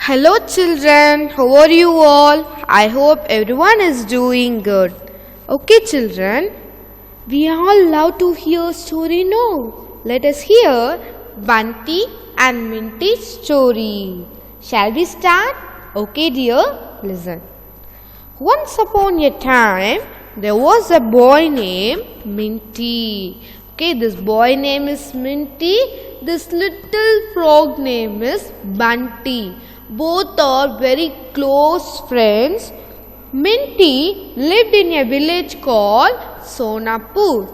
Hello children, how are you all? I hope everyone is doing good. Okay children, we all love to hear story no? Let us hear Bunty and Minty's story. Shall we start? Okay dear, listen. Once upon a time, there was a boy named Minty. Okay, this boy name is Minty. This little frog name is Bunty. Both are very close friends. Minty lived in a village called Sonapur.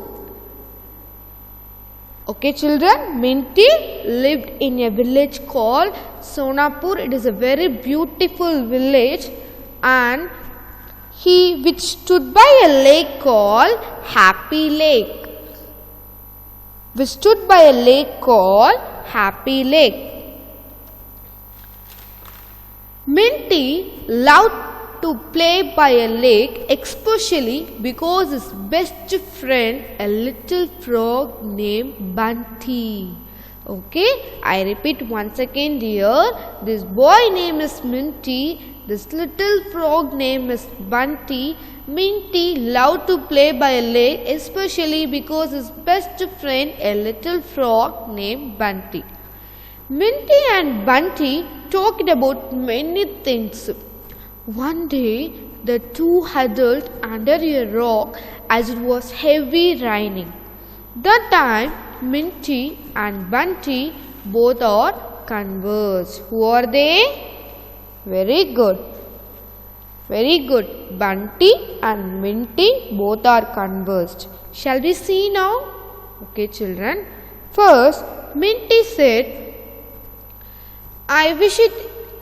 Okay children, Minty lived in a village called Sonapur. It is a very beautiful village and which stood by a lake called Happy Lake. Which stood by a lake called Happy Lake. Minty loved to play by a lake, especially because his best friend, a little frog named Bunty. Okay, I repeat once again here. This boy name is Minty. This little frog name is Bunty. Minty loved to play by a lake, especially because his best friend, a little frog named Bunty. Minty and Bunty talked about many things. One day, the two huddled under a rock as it was heavy raining. That time, Minty and Bunty both are conversed. Who are they? Very good. Very good. Bunty and Minty both are conversed. Shall we see now? Okay, children. First, Minty said, I wish it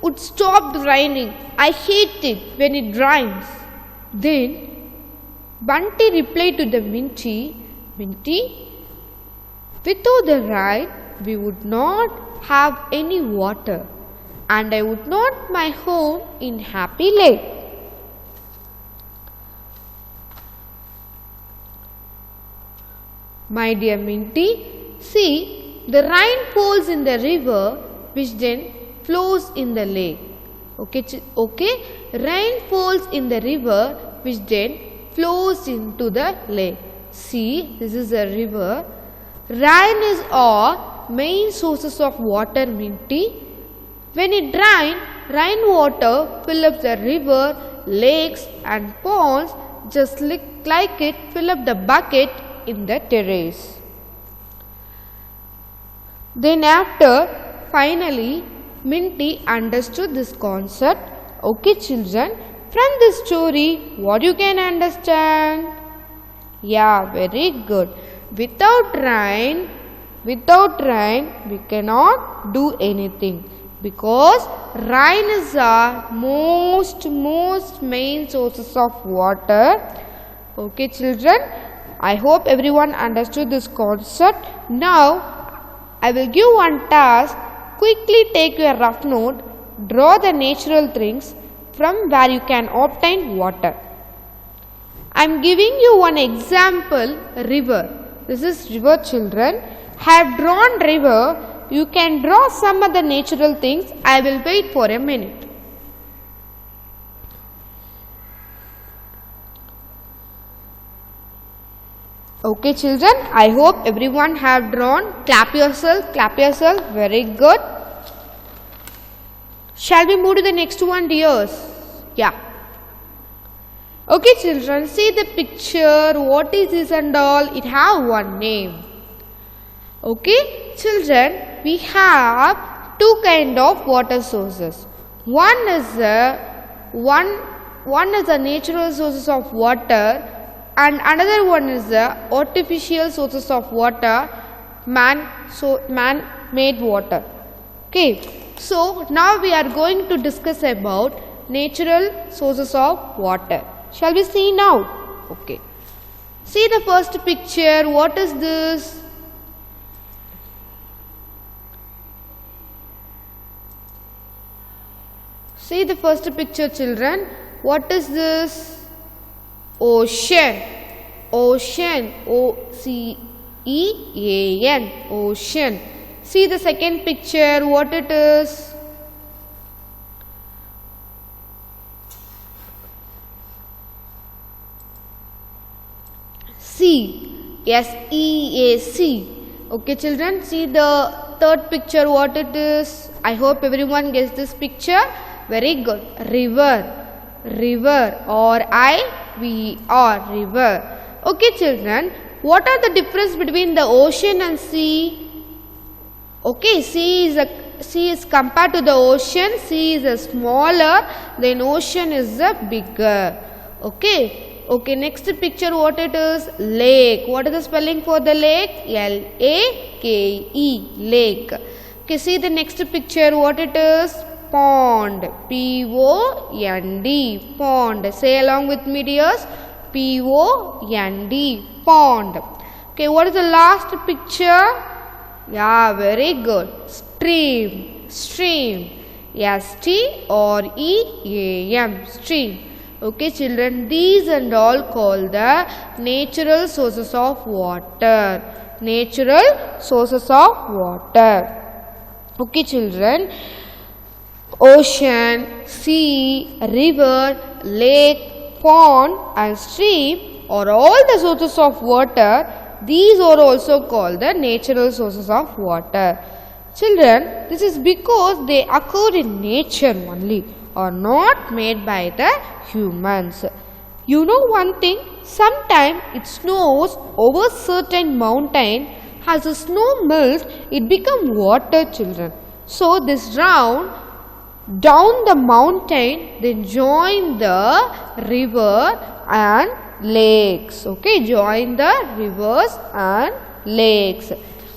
would stop raining. I hate it when it rains. Then Bunty replied to the Minty, without the rain, we would not have any water, and I would not my home in Happy Lake. My dear Minty, see, the rain falls in the river, which then flows in the lake. Okay, rain falls in the river, which then flows into the lake. See, this is a river. Rain is our main sources of water, Minty. When it rains, rainwater fill up the river, lakes and ponds, just like it fill up the bucket in the terrace. Then finally, Minty understood this concept. Okay children, from this story, what you can understand? Yeah, very good. Without rain, we cannot do anything. Because rain is our most main sources of water. Okay children, I hope everyone understood this concept. Now, I will give one task. Quickly take your rough note, draw the natural things from where you can obtain water. I am giving you one example, river. This is river children. I have drawn river. You can draw some other natural things. I will wait for a minute. Okay children, I hope everyone have drawn. Clap yourself, very good. Shall we move to the next one dears? Yeah. Okay children, see the picture, what is this and all, it have one name. Okay children, we have two kind of water sources. One is a natural sources of water, and another one is the artificial sources of water, man-made water. Okay, so now we are going to discuss about natural sources of water. Shall we see now? Okay. See the first picture. What is this? See the first picture, children. What is this? Ocean. Ocean. O-C-E-A-N. Ocean. See the second picture. What it is? S-E-A-C. Okay children, see the third picture what it is. I hope everyone gets this picture. Very good. River. River. R-I-V-R. River. Okay children, what are the difference between the ocean and sea? Okay, sea is compared to the ocean. Sea is a smaller, then ocean is a bigger. Okay. Okay, next picture what it is? Lake. What is the spelling for the lake? L-A-K-E. Lake. Okay, see the next picture what it is? Pond. P-O-N-D. Pond. Say along with me dears. P-O-N-D. Pond. Okay, what is the last picture? Yeah, very good. Stream. Stream. S-T-R-E-A-M. Stream. Okay children, these and all called the natural sources of water. Natural sources of water. Okay children, ocean, sea, river, lake, pond and stream are all the sources of water. These are also called the natural sources of water. Children, this is because they occur in nature only, are not made by the humans. You know one thing, sometimes it snows over certain mountain. As the snow melts, it becomes water children. So this round down the mountain, then join the river and lakes. Okay, join the rivers and lakes.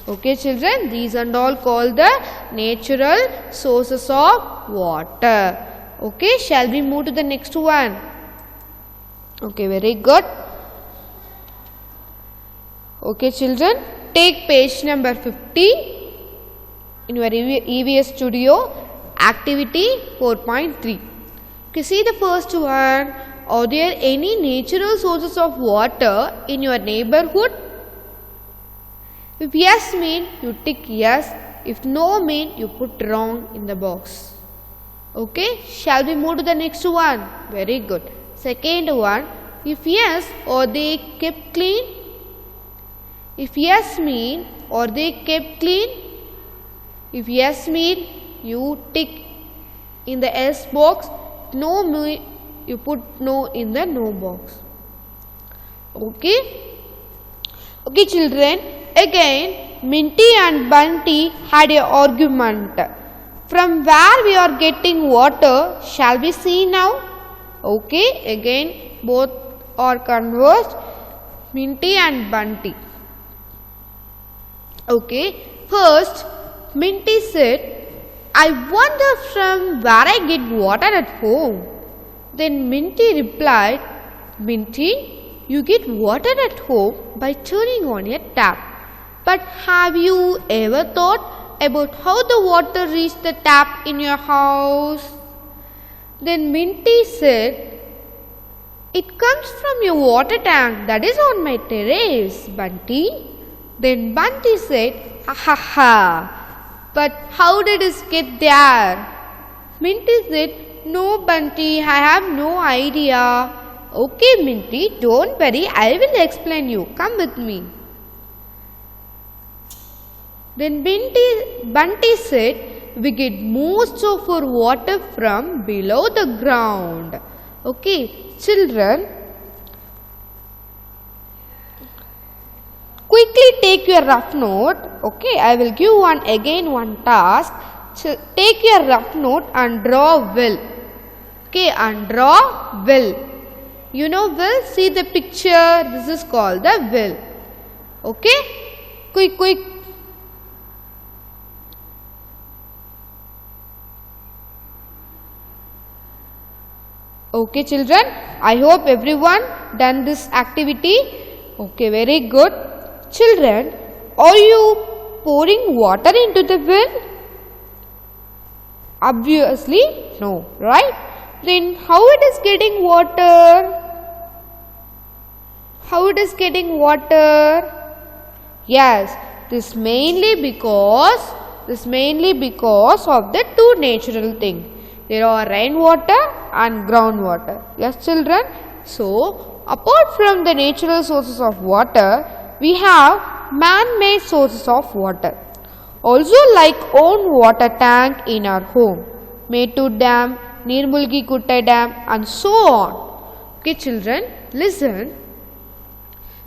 Okay children, these and all called the natural sources of water. Okay, shall we move to the next one? Okay, very good. Okay children, take page number 50 in your EVS studio, activity 4.3. Okay, see the first one. Are there any natural sources of water in your neighborhood? If yes mean you tick yes, if no mean you put wrong in the box. Okay, shall we move to the next one? Very good. Second one, if yes, are they kept clean? If yes mean, are they kept clean? If yes mean, you tick in the yes box. No mean, you put no in the no box. Okay. Okay children, again Minty and Bunty had an argument. From where we are getting water, shall we see now? Okay, again both are conversed, Minty and Bunty. Okay, first Minty said, I wonder from where I get water at home. Then Minty replied, Minty, you get water at home by turning on a tap. But have you ever thought about how the water reached the tap in your house? Then Minty said, it comes from your water tank that is on my terrace, Bunty. Then Bunty said, ha ha ha, but how did it get there? Minty said, no Bunty, I have no idea. Okay Minty, don't worry, I will explain you. Come with me. Then Bunty said, we get most of our water from below the ground. Okay, children, quickly take your rough note. Okay, I will give one task. Take your rough note and draw will. Okay, and draw will. You know will? See the picture. This is called the will. Okay, quick. Okay children, I hope everyone done this activity. Okay, very good. Children, are you pouring water into the well? Obviously no, right? Then how it is getting water? How it is getting water? Yes, this mainly because of the two natural things. There are rainwater and groundwater. Yes children. So apart from the natural sources of water, we have man-made sources of water. Also like own water tank in our home, Mettur Dam, Nirmulgi Kuttai Dam and so on. Okay children, listen.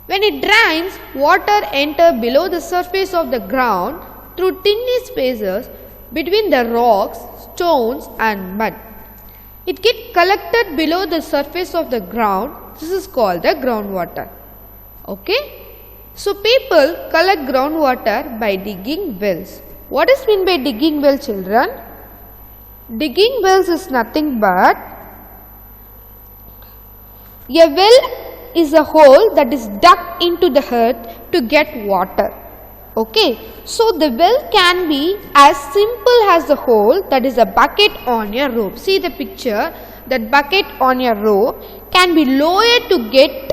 When it rains, water enter below the surface of the ground through tiny spaces between the rocks, stones and mud. It gets collected below the surface of the ground. This is called the groundwater. Okay. So people collect groundwater by digging wells. What is meant by digging well, children? Digging wells is nothing but a well is a hole that is dug into the earth to get water. Okay, so the well can be as simple as the hole that is a bucket on your rope. See the picture, that bucket on your rope can be lowered to get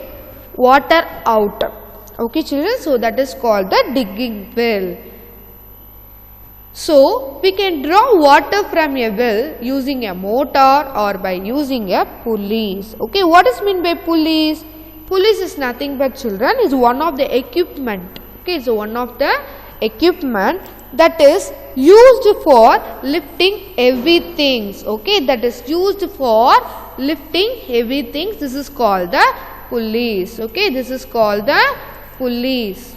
water out. Okay children, so that is called the digging well. So we can draw water from a well using a motor or by using a pulleys. Okay, what is meant by pulleys? Pulleys is nothing but children, is one of the equipment. Okay, so one of the equipment that is used for lifting heavy things. Okay, that is used for lifting heavy things. This is called the pulleys. Okay, this is called the pulleys.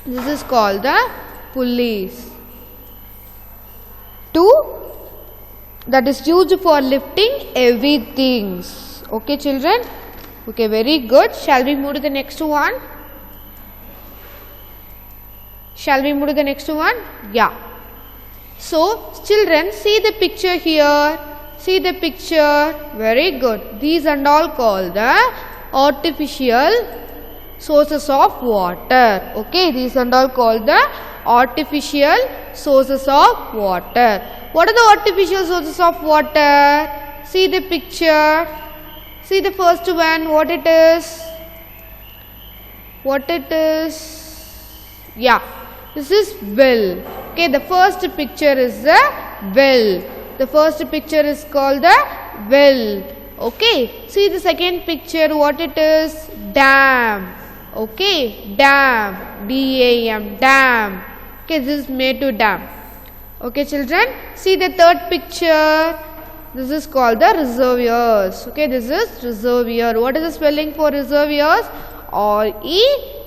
This is called the pulleys. That is used for lifting heavy things. Okay children. Okay, very good. Shall we move to the next one? Shall we move to the next one? Yeah. So children, see the picture here. See the picture. Very good. These and all called the artificial sources of water. Okay, these and all called the artificial sources of water. What are the artificial sources of water? See the picture. See the first one, what it is? What it is? Yeah, this is well. Okay, the first picture is the well. The first picture is called the well. Okay, see the second picture, what it is? Dam. Okay, dam. D-A-M, dam. Okay, this is Mettur Dam. Okay children, see the third picture. This is called the reservoirs. Okay, this is reservoir. What is the spelling for reservoirs? R-E-S-E-R-V-O-I-R-S.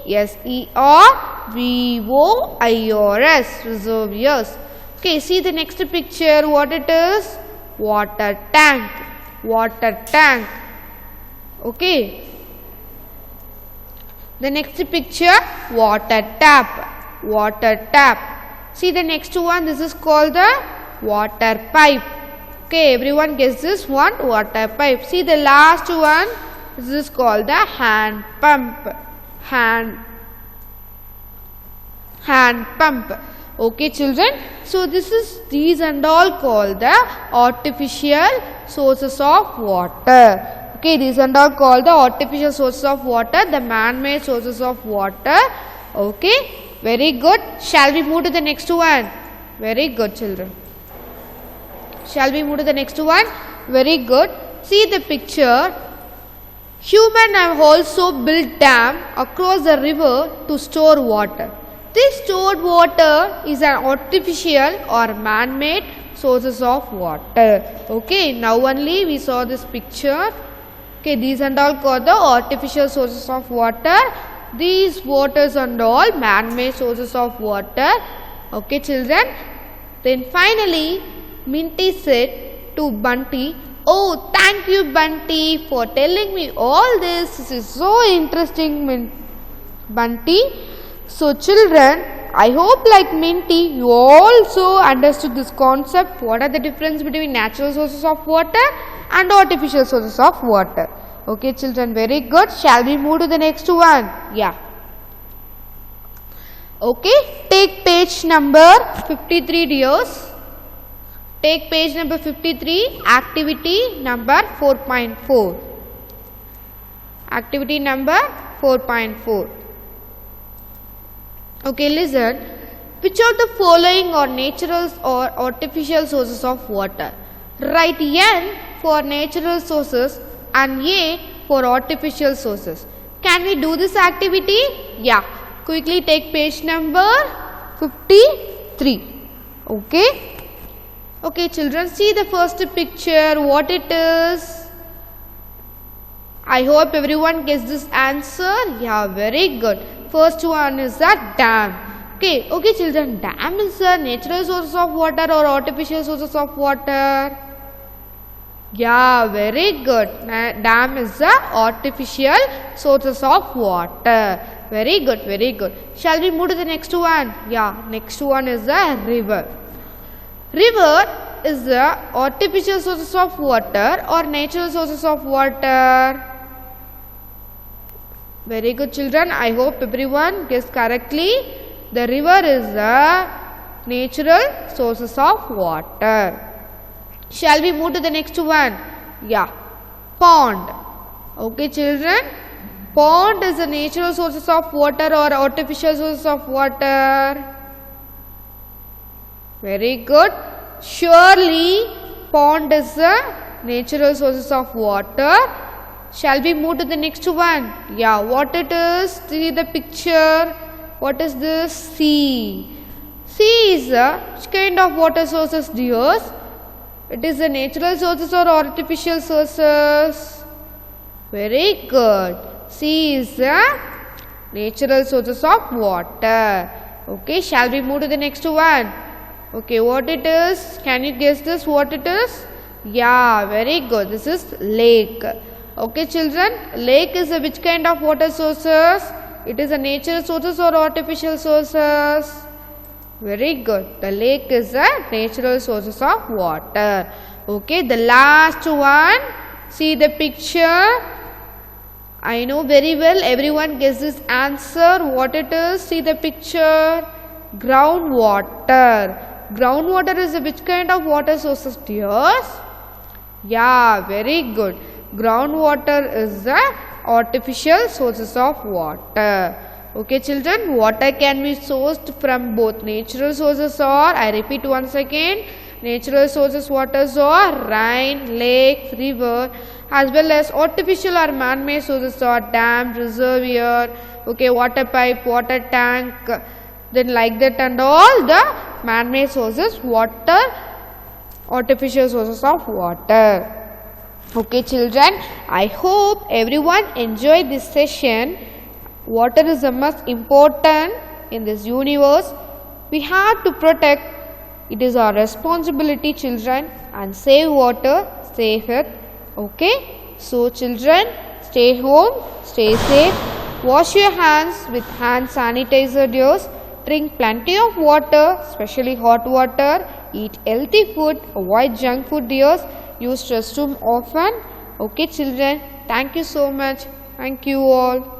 Reservoirs. Okay, see the next picture. What it is? Water tank. Water tank. Okay. The next picture. Water tap. Water tap. See the next one. This is called the water pipe. Okay, everyone gets this one, water pipe. See the last one, this is called the hand pump. Hand pump. Okay children, so these and all called the artificial sources of water. Okay, these and all called the artificial sources of water, the man-made sources of water. Okay, very good. Shall we move to the next one? Very good children. Shall we move to the next one? Very good. See the picture. Humans have also built dam across the river to store water. This stored water is an artificial or man-made sources of water. Okay, now only we saw this picture. Okay, these and all called the artificial sources of water. These waters and all man-made sources of water. Okay children. Then finally Minty said to Bunty, "Oh, thank you Bunty for telling me all this. This is so interesting, Bunty." So children, I hope like Minty you also understood this concept. What are the difference between natural sources of water and artificial sources of water? Okay children, very good. Shall we move to the next one? Yeah. Okay, take page number 53 dears. Take page number 53, activity number 4.4. Activity number 4.4. Okay, listen. Which of the following are natural or artificial sources of water? Write N for natural sources and A for artificial sources. Can we do this activity? Yeah. Quickly take page number 53. Okay. Okay, children, see the first picture, what it is. I hope everyone gets this answer. Yeah, very good. First one is a dam. Okay, children, dam is a natural source of water or artificial sources of water? Yeah, very good. Dam is a artificial sources of water. Very good, very good. Shall we move to the next one? Yeah, next one is a river. River is the artificial sources of water or natural sources of water? Very good, children. I hope everyone guessed correctly. The river is the natural sources of water. Shall we move to the next one? Yeah, pond. Okay, children. Pond is the natural sources of water or artificial sources of water? Very good. Surely pond is the natural sources of water. Shall we move to the next one? Yeah, what it is? See the picture. What is this? Sea. Sea is which kind of water sources, dears? It is the natural sources or artificial sources? Very good. Sea is the natural sources of water. Okay, shall we move to the next one? Okay, what it is? Can you guess this? What it is? Yeah, very good. This is lake. Okay, children. Lake is a which kind of water sources? It is a natural sources or artificial sources? Very good. The lake is a natural sources of water. Okay, the last one. See the picture. I know very well everyone guess this answer. What it is? See the picture. Groundwater. Groundwater is a which kind of water sources, dears? Yeah, very good. Groundwater is the artificial sources of water. Okay, children, water can be sourced from both natural sources or, I repeat once again, natural sources waters or rain, lake, river, as well as artificial or man-made sources or dam, reservoir, okay, water pipe, water tank, then like that, and all the man-made sources, water, artificial sources of water. Okay, children, I hope everyone enjoyed this session. Water is the most important in this universe. We have to protect. It is our responsibility, children, and save water, save earth. Okay, so children, stay home, stay safe, wash your hands with hand sanitizer, dears. Drink plenty of water, especially hot water. Eat healthy food, avoid junk food, dears. Use restroom often. Okay, children, thank you so much. Thank you all.